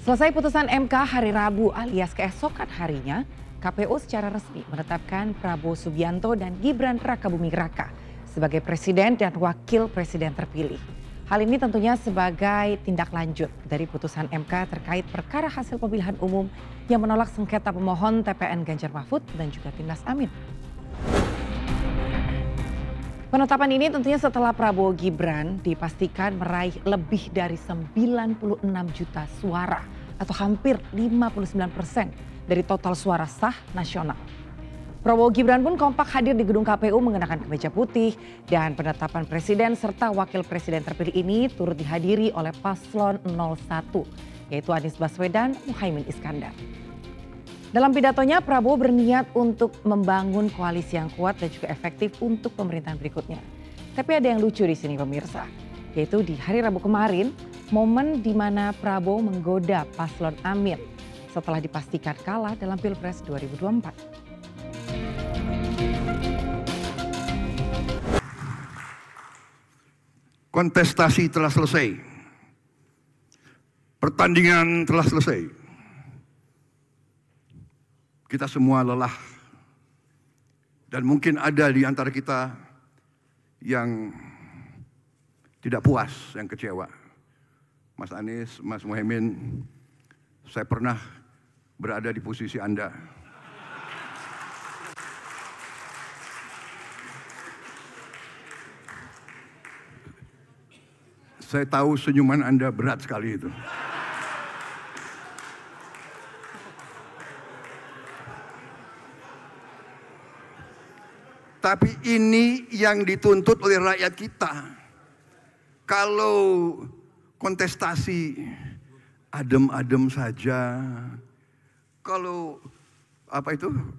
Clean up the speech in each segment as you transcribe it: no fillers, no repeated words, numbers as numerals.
Selesai putusan MK hari Rabu alias keesokan harinya, KPU secara resmi menetapkan Prabowo Subianto dan Gibran Rakabuming Raka sebagai presiden dan wakil presiden terpilih. Hal ini tentunya sebagai tindak lanjut dari putusan MK terkait perkara hasil pemilihan umum yang menolak sengketa pemohon TPN Ganjar Mahfud dan juga Timnas Amin. Penetapan ini tentunya setelah Prabowo Gibran dipastikan meraih lebih dari 96 juta suara atau hampir 59% dari total suara sah nasional. Prabowo Gibran pun kompak hadir di gedung KPU mengenakan kemeja putih dan penetapan presiden serta wakil presiden terpilih ini turut dihadiri oleh paslon 01 yaitu Anies Baswedan, Muhaimin Iskandar. Dalam pidatonya, Prabowo berniat untuk membangun koalisi yang kuat dan juga efektif untuk pemerintahan berikutnya. Tapi ada yang lucu di sini pemirsa, yaitu di hari Rabu kemarin, momen di mana Prabowo menggoda paslon Amin setelah dipastikan kalah dalam Pilpres 2024. Kontestasi telah selesai. Pertandingan telah selesai. Kita semua lelah dan mungkin ada di antara kita yang tidak puas, yang kecewa. Mas Anies, Mas Muhaimin, saya pernah berada di posisi Anda. Saya tahu senyuman Anda berat sekali itu. Tapi ini yang dituntut oleh rakyat kita. Kalau kontestasi adem-adem saja, kalau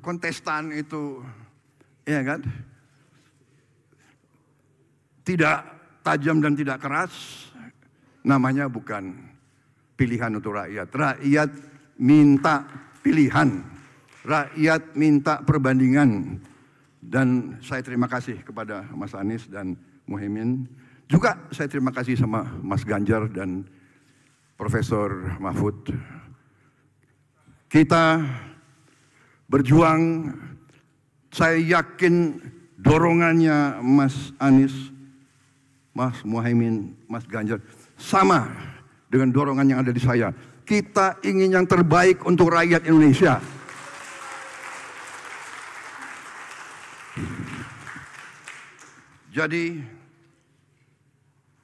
kontestan itu, ya kan, tidak tajam dan tidak keras, namanya bukan pilihan untuk rakyat. Rakyat minta pilihan, rakyat minta perbandingan. Dan saya terima kasih kepada Mas Anies dan Muhaimin. Juga saya terima kasih sama Mas Ganjar dan Profesor Mahfud. Kita berjuang, saya yakin dorongannya Mas Anies, Mas Muhaimin, Mas Ganjar sama dengan dorongan yang ada di saya. Kita ingin yang terbaik untuk rakyat Indonesia. Jadi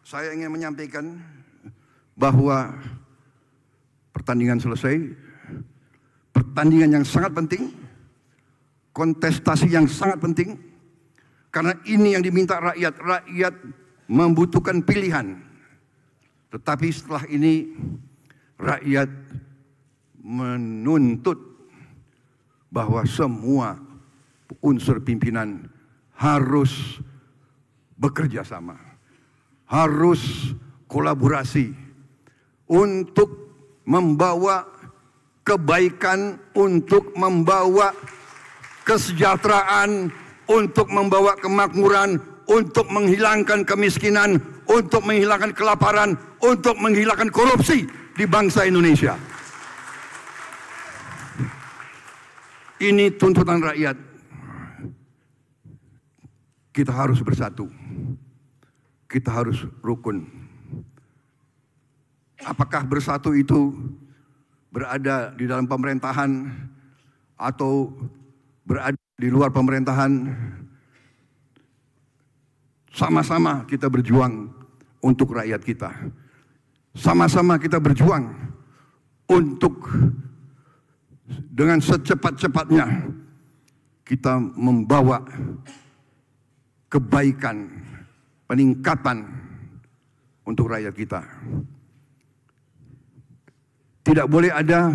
saya ingin menyampaikan bahwa pertandingan selesai, pertandingan yang sangat penting, kontestasi yang sangat penting, karena ini yang diminta rakyat. Rakyat membutuhkan pilihan. Tetapi setelah ini rakyat menuntut bahwa semua unsur pimpinan harus bekerja sama, harus kolaborasi untuk membawa kebaikan, untuk membawa kesejahteraan, untuk membawa kemakmuran, untuk menghilangkan kemiskinan, untuk menghilangkan kelaparan, untuk menghilangkan korupsi di bangsa Indonesia. Ini tuntutan rakyat. Kita harus bersatu. Kita harus rukun. Apakah bersatu itu berada di dalam pemerintahan atau berada di luar pemerintahan? Sama-sama kita berjuang untuk rakyat kita. Sama-sama kita berjuang untuk dengan secepat-cepatnya kita membawa kebaikan, peningkatan untuk rakyat kita. Tidak boleh ada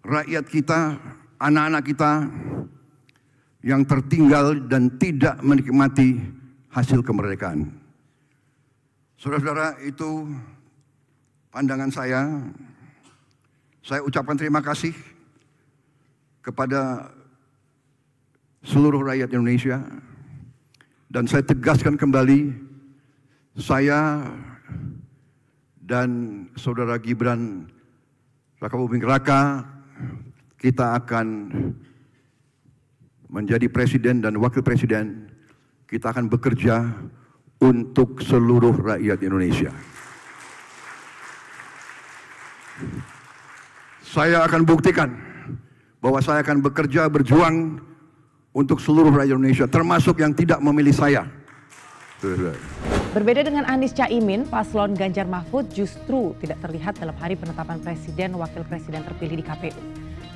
rakyat kita, anak-anak kita yang tertinggal dan tidak menikmati hasil kemerdekaan. Saudara-saudara, itu pandangan saya. Saya ucapkan terima kasih kepada seluruh rakyat Indonesia. Dan saya tegaskan kembali, saya dan Saudara Gibran Raka Buming Raka, kita akan menjadi presiden dan wakil presiden. Kita akan bekerja untuk seluruh rakyat Indonesia. Saya akan buktikan bahwa saya akan bekerja berjuang untuk seluruh rakyat Indonesia, termasuk yang tidak memilih saya. Berbeda dengan Anies Caimin, paslon Ganjar Mahfud justru tidak terlihat dalam hari penetapan presiden wakil presiden terpilih di KPU.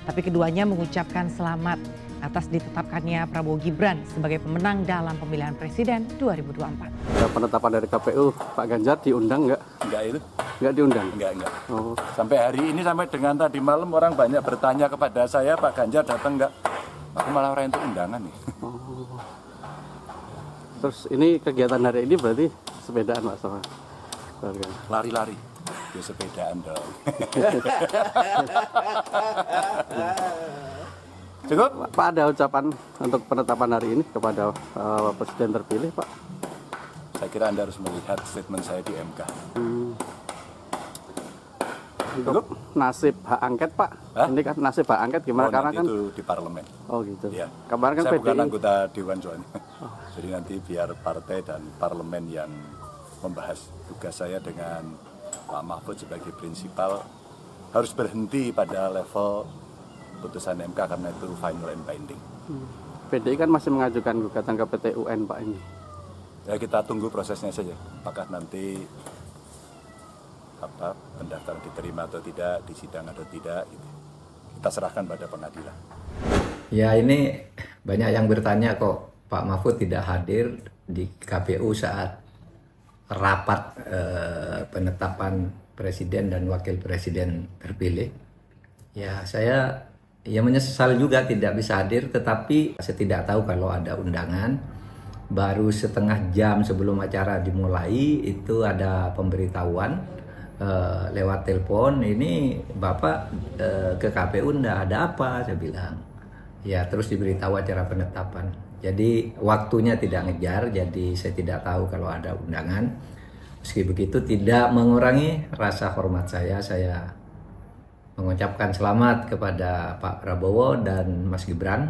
Tapi keduanya mengucapkan selamat atas ditetapkannya Prabowo Gibran sebagai pemenang dalam pemilihan presiden 2024. Penetapan dari KPU, Pak Ganjar diundang nggak? Enggak itu. Nggak diundang? Enggak. Oh. Sampai hari ini, sampai dengan tadi malam orang banyak bertanya kepada saya, Pak Ganjar datang enggak? Aku malah orang itu undangan nih. Oh. Terus ini kegiatan hari ini berarti sepedaan Pak sama keluarga? Lari-lari. Ya sepedaan dong. Cukup? Pak, ada ucapan untuk penetapan hari ini kepada presiden terpilih, Pak? Saya kira Anda harus melihat statement saya di MK. Untuk nasib hak angket, Pak? Hah? Ini kan nasib hak angket gimana? Oh, karena nanti kan itu di parlemen. Oh gitu. Ya. Kemarin kan saya bukan PDI anggota Dewan soalnya. Jadi nanti biar partai dan parlemen yang membahas. Tugas saya dengan Pak Mahfud sebagai prinsipal harus berhenti pada level putusan MK karena itu final and binding. PDI kan masih mengajukan gugatan ke PT UN, Pak, ini. Ya kita tunggu prosesnya saja. Apakah nanti pendaftaran diterima atau tidak, disidang atau tidak, gitu. Kita serahkan pada pengadilan. Ya, ini banyak yang bertanya kok Pak Mahfud tidak hadir di KPU saat rapat penetapan presiden dan wakil presiden terpilih. Ya, saya menyesal juga tidak bisa hadir, tetapi saya tidak tahu kalau ada undangan. Baru setengah jam sebelum acara dimulai itu ada pemberitahuan lewat telepon, ini Bapak ke KPU enggak ada apa, saya bilang. Ya, terus diberitahu acara penetapan. Jadi waktunya tidak ngejar, jadi saya tidak tahu kalau ada undangan. Meski begitu tidak mengurangi rasa hormat saya mengucapkan selamat kepada Pak Prabowo dan Mas Gibran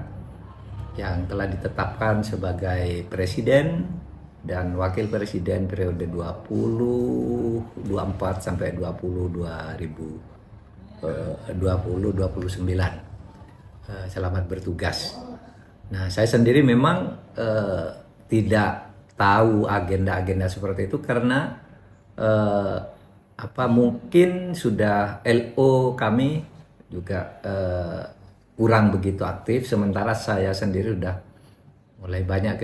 yang telah ditetapkan sebagai presiden dan wakil presiden periode 2024 sampai 2029. Selamat bertugas. Nah, saya sendiri memang tidak tahu agenda-agenda seperti itu karena mungkin sudah LO kami juga kurang begitu aktif, sementara saya sendiri sudah mulai banyak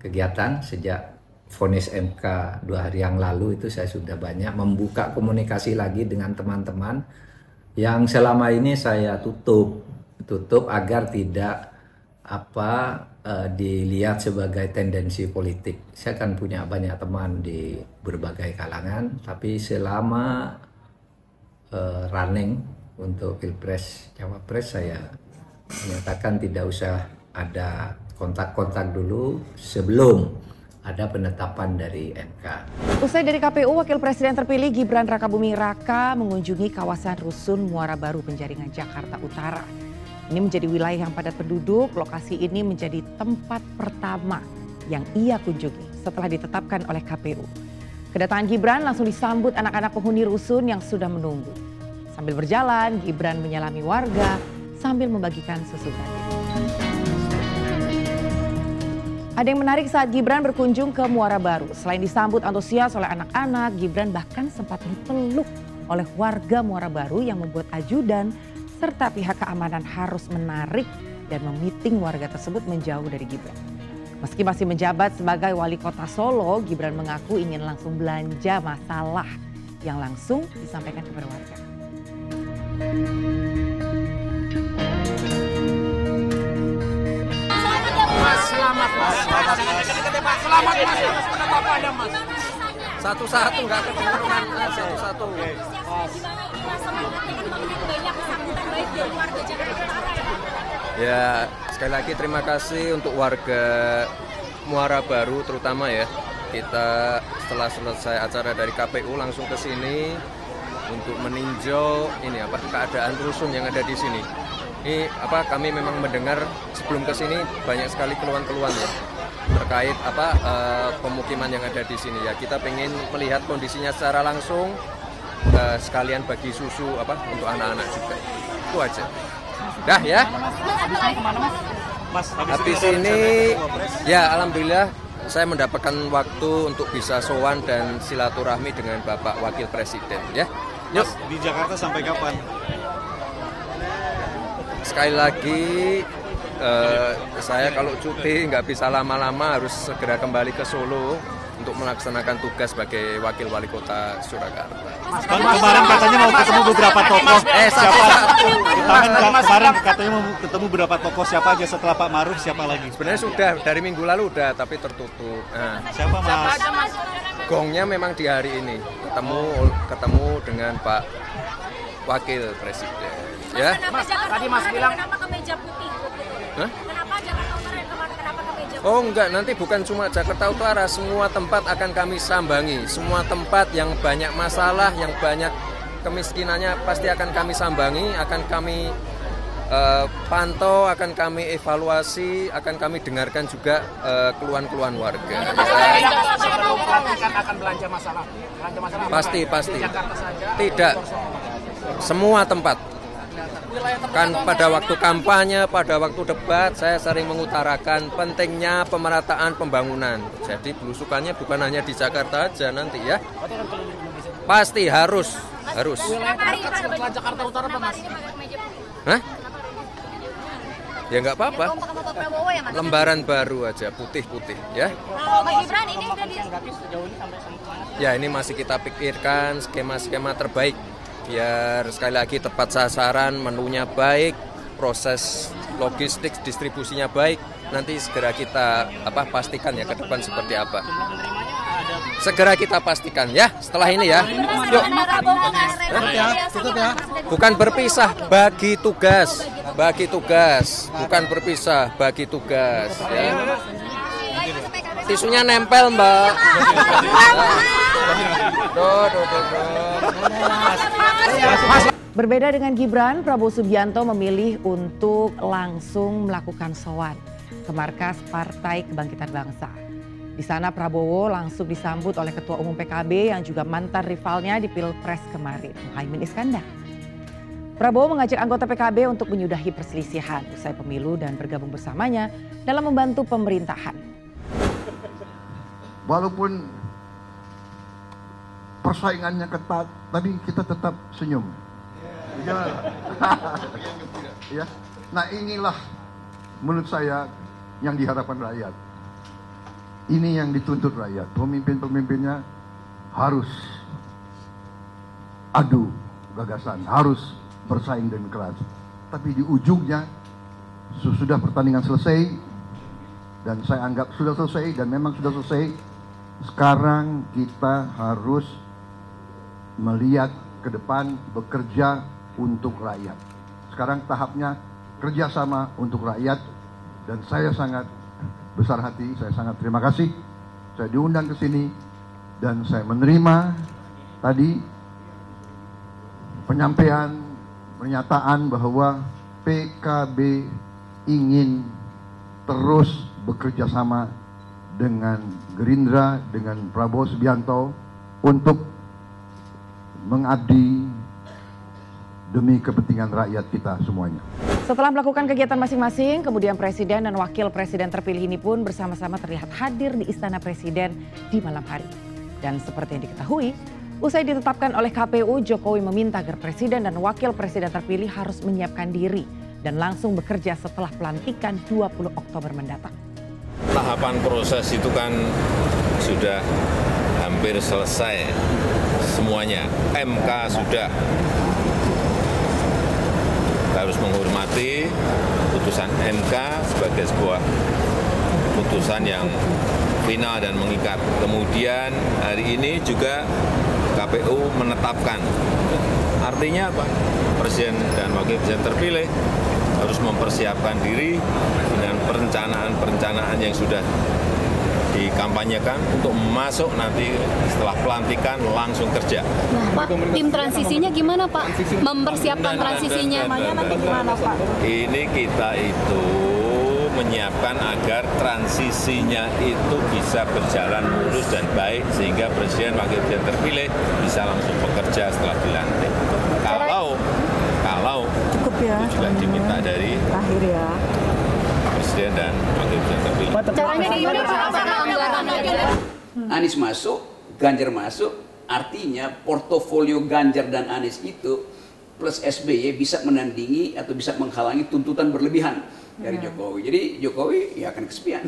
kegiatan sejak vonis MK 2 hari yang lalu. Itu saya sudah banyak membuka komunikasi lagi dengan teman-teman yang selama ini saya tutup agar tidak dilihat sebagai tendensi politik. Saya kan punya banyak teman di berbagai kalangan, tapi selama running untuk Pilpres Cawapres saya menyatakan tidak usah ada kontak-kontak dulu sebelum ada penetapan dari MK. Usai dari KPU, Wakil Presiden terpilih Gibran Rakabuming Raka mengunjungi kawasan Rusun Muara Baru Penjaringan Jakarta Utara. Ini menjadi wilayah yang padat penduduk. Lokasi ini menjadi tempat pertama yang ia kunjungi setelah ditetapkan oleh KPU. Kedatangan Gibran langsung disambut anak-anak penghuni rusun yang sudah menunggu. Sambil berjalan, Gibran menyalami warga sambil membagikan susu gratis. Ada yang menarik saat Gibran berkunjung ke Muara Baru. Selain disambut antusias oleh anak-anak, Gibran bahkan sempat dipeluk oleh warga Muara Baru yang membuat ajudan serta pihak keamanan harus menarik dan memiting warga tersebut menjauh dari Gibran. Meski masih menjabat sebagai wali kota Solo, Gibran mengaku ingin langsung belanja masalah yang langsung disampaikan kepada warga. Selamat mas. Selamat mas. Kenapa ada mas? Satu-satu nggak kedengeran satu-satu. Ya, sekali lagi terima kasih untuk warga Muara Baru terutama ya. Kita setelah selesai acara dari KPU langsung ke sini untuk meninjau keadaan rusun yang ada di sini. Ini kami memang mendengar sebelum ke sini banyak sekali keluhan-keluhan ya terkait pemukiman yang ada di sini ya. Kita pengen melihat kondisinya secara langsung, sekalian bagi susu untuk anak-anak juga. Itu aja. Dah ya. Habis ini ya alhamdulillah saya mendapatkan waktu untuk bisa sowan dan silaturahmi dengan Bapak Wakil Presiden ya. Yuk. Di Jakarta sampai kapan? Sekali lagi saya kalau cuti nggak bisa lama-lama, harus segera kembali ke Solo untuk melaksanakan tugas sebagai Wakil Wali Kota Surakarta. Kemarin katanya mau ketemu beberapa tokoh. Kemarin katanya mau ketemu beberapa tokoh, siapa aja setelah Pak Maruf, siapa lagi? Sebenarnya sudah dari minggu lalu udah, tapi tertutup. Nah, siapa Mas? Gongnya memang di hari ini ketemu dengan Pak Wakil Presiden. Ya. Mas, tadi Mas bilang kenapa kemeja putih? Hah? Kenapa Jakarta Utara dan kenapa kemeja putih? Oh enggak, nanti bukan cuma Jakarta Utara, semua tempat akan kami sambangi. Semua tempat yang banyak masalah, yang banyak kemiskinannya pasti akan kami sambangi, akan kami pantau, akan kami evaluasi, akan kami dengarkan juga keluhan-keluhan warga. Akan belanja masalah. Pasti. Tidak. Semua tempat. Kan pada waktu kampanye, pada waktu debat, saya sering mengutarakan pentingnya pemerataan pembangunan. Jadi belusukannya bukan hanya di Jakarta aja nanti ya. Pasti harus. Setelah Jakarta Utara Pak Mas? Hah? Ya nggak apa-apa. Lembaran baru aja, putih-putih ya. Mas Gibran ini udah Ya ini masih kita pikirkan skema-skema terbaik. Biar sekali lagi tepat sasaran, menunya baik, proses logistik distribusinya baik. Nanti segera kita pastikan ya ke depan seperti apa. Segera kita pastikan ya setelah ini ya. Yuk. Bukan berpisah, bagi tugas, bukan berpisah, bagi tugas. Ya. Tisunya nempel Mbak. Berbeda dengan Gibran, Prabowo Subianto memilih untuk langsung melakukan sowan ke markas Partai Kebangkitan Bangsa. Di sana Prabowo langsung disambut oleh Ketua Umum PKB yang juga mantan rivalnya di Pilpres kemarin, Muhaimin Iskandar. Prabowo mengajak anggota PKB untuk menyudahi perselisihan usai pemilu dan bergabung bersamanya dalam membantu pemerintahan. Walaupun persaingannya ketat, tapi kita tetap senyum. Ya. Nah inilah menurut saya yang diharapkan rakyat. Ini yang dituntut rakyat. Pemimpin-pemimpinnya harus adu gagasan, harus bersaing dan keras. Tapi di ujungnya sudah pertandingan selesai dan saya anggap sudah selesai dan memang sudah selesai. Sekarang kita harus melihat ke depan, bekerja untuk rakyat. Sekarang tahapnya kerjasama untuk rakyat dan saya sangat besar hati, saya sangat terima kasih. Saya diundang ke sini dan saya menerima tadi pernyataan bahwa PKB ingin terus bekerja sama dengan Gerindra, dengan Prabowo Subianto untuk mengabdi demi kepentingan rakyat kita semuanya. Setelah melakukan kegiatan masing-masing, kemudian Presiden dan Wakil Presiden terpilih ini pun bersama-sama terlihat hadir di Istana Presiden di malam hari. Dan seperti yang diketahui, usai ditetapkan oleh KPU, Jokowi meminta agar Presiden dan Wakil Presiden terpilih harus menyiapkan diri dan langsung bekerja setelah pelantikan 20 Oktober mendatang. Tahapan proses itu kan sudah hampir selesai semuanya. MK sudah harus menghormati putusan MK sebagai sebuah putusan yang final dan mengikat. Kemudian hari ini juga KPU menetapkan. Artinya apa? Presiden dan Wakil Presiden terpilih harus mempersiapkan diri dengan perencanaan-perencanaan yang sudah dikampanyekan untuk masuk nanti setelah pelantikan langsung kerja. Nah, Pak, tim transisinya gimana, Pak? Mempersiapkan transisinya nanti gimana, Pak? Ini kita itu menyiapkan agar transisinya itu bisa berjalan mulus dan baik sehingga presiden wakil presiden terpilih bisa langsung bekerja setelah dilantik. Kalau cukup ya, itu juga diminta dari presiden dan wakil presiden terpilih. Caranya gimana, Pak? Anies masuk, Ganjar masuk, artinya portofolio Ganjar dan Anies itu plus SBY bisa menandingi atau bisa menghalangi tuntutan berlebihan dari Jokowi. Jadi Jokowi ya akan kesepian.